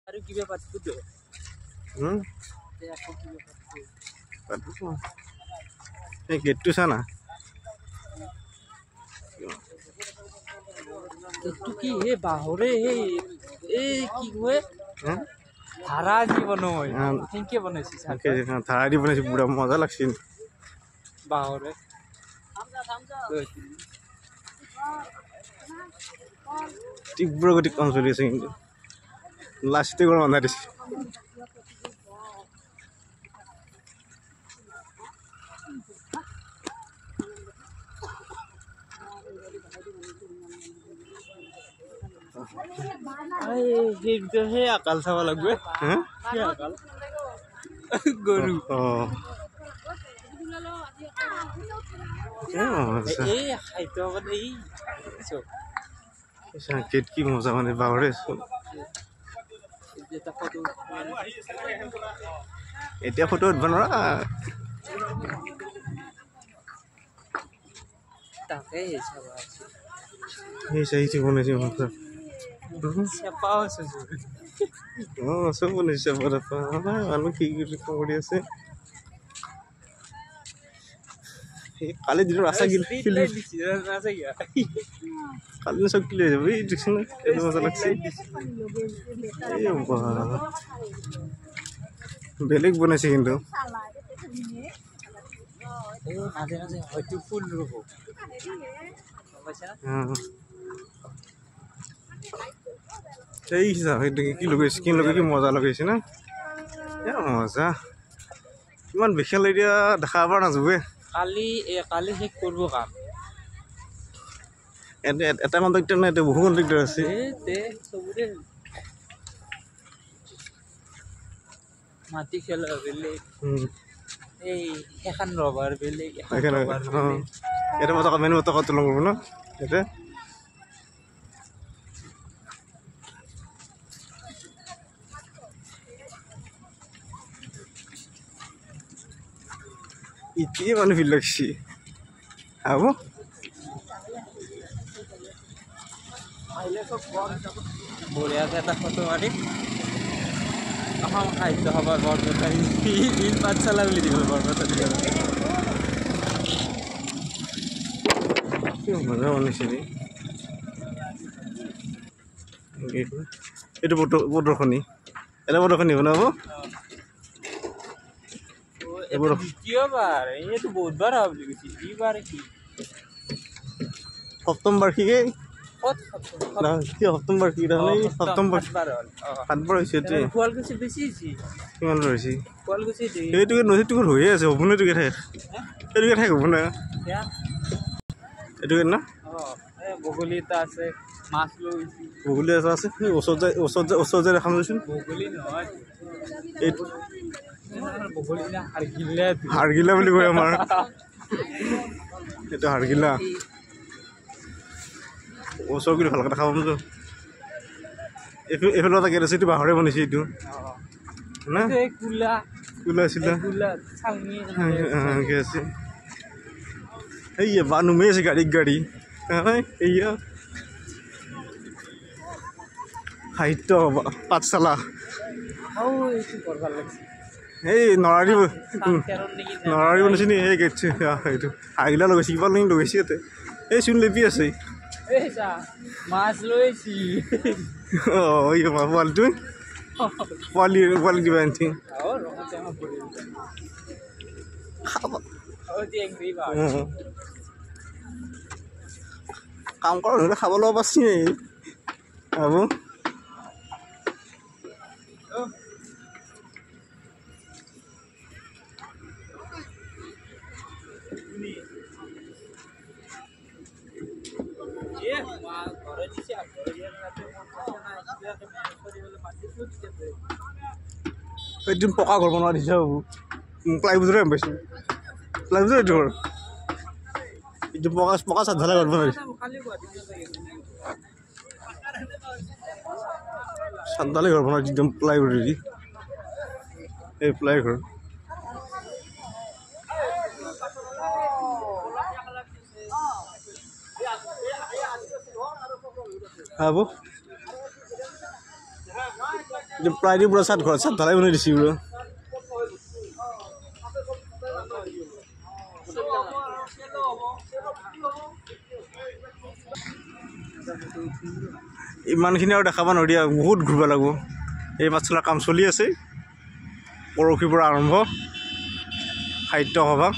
আৰু কিবা পাতিছো তো আকৌ কিবা পাতিছো এই গেটটো চা না এইটো কি হে বাহৰে এই কি কয় ধাৰা যি বনাই কেনেকে বনাইছে ধাৰা দি বনাইছে পুৰা মজা লাগছে বাহৰে তীব্ৰ গতিত কাম চলি আছে কিন্তু লাষ্টে গৰম বনাই দিছে সেই আকাল চাব লাগবে গৰু গেট কি মজা মানে বাহৰে এতিয়া ফটো উঠব নোৱাৰা তাকে সেই বনাইছে চব বনাইছে মানুহ কি কৰি আছে কালি দিনৰ ৰাস্তা কালি চব কি লৈ যাব এই দেখছোন মজা লাগছে বেলেগ বনাইছে কিন্তু মাজে মাজে হয়তো ফুল ৰুব এই কি লগাইছে স্কিন লগাই কি মজা লগাইছে না মজা ইমান বিশাল এতিয়া দেখা পাৰ নাযাবে কালি শেষ কৰিব কাম এটা কণ্ট্ৰেক্টৰ নাই বহু কণ্ট্ৰেক্টৰ আছে মাটি খেলা বেলেগ এই সেইখন ৰবাৰ বেলেগ এটা মজা মেনু এটা কত লগ ন এটা ইতিয়ে মানুহ ভিৰ লাগছি হ'ব বঢ়িয়াকৈ এটা ফটো মাৰি অসম সাহিত্য সভাৰ বৰপেটাৰী বীৰ পাঠশালা বুলি দিব বৰপেটাৰী মজা বনাইছে এইটো প্ৰদৰ্শনী এটা প্ৰদৰ্শনী বনাব দ্বিতীয়বাৰ এইটো বহুতবাৰ হোৱা বুলি কৈছে এইবাৰ কি সপ্তম বাৰ্ষিকে সপ্তম বাৰ্ষিক সপ্তম সাতবাৰ হৈছে শুৱালকুছি বেছি হৈছে কিমান হৈছে শুৱালকুছি সেইটোকে নদীটো হৈয়ে আছে হ'ব নে এইটোকে ঠাই সেইটোকে ঠাই হ'ব না এইটোকে না বগলী এটা আছে মাছ লৈ বগলী এটা আছে সেই ওচৰত যাই দেখা লৈছোন বগলী নহয় এইটো বগলী না হাৰগিলা হাৰগিলা বুলি কয় আমাৰ এইটো হাৰগিলা ওচৰ কৰি ভালকৈ দেখা পাম এইফালে এটা গেট আছে এইটো বাঁহৰে বনাইছে এইটো না কোলা চিলা আছে এই বা নুমে আছে গাড়ী এইয়া সাহিত্য পাঠশালা এই নৰাৰী বনাইছে নি সেই গেট সেইটো হাগিলা লগাইছে কিবা লগাইছে ইয়াতে এই চোন লেপি আছে মাছ লৈছি পোৱালিটো পোৱালি কিবা আনিছে কাম কৰা নহ'লে খাব ল'ব পাৰছি হ'ব একদম পকা ঘৰ বনোৱা দিছে প্লাইবোৰ্ডৰে পাইছোঁ প্লাইবোৰ্ডৰ এইটো ঘৰ এইটো পকা চাট ঢালাই ঘৰ বনোৱা দিছে চাট ঢালাই ঘৰ বনোৱা একদম প্লাইবোৰ্ডেদি এই প্লাই ঘৰ হ'ব প্ৰায় দি পুৰা চাত ঘৰত চাত ঢালাই বনাই দিছে বোলো ইমানখিনি আৰু দেখাব নোৱাৰি আৰু বহুত ঘূৰিব লাগিব এই মাছখোলাৰ কাম চলি আছে পৰহিৰ পৰা আৰম্ভ সাহিত্য সভা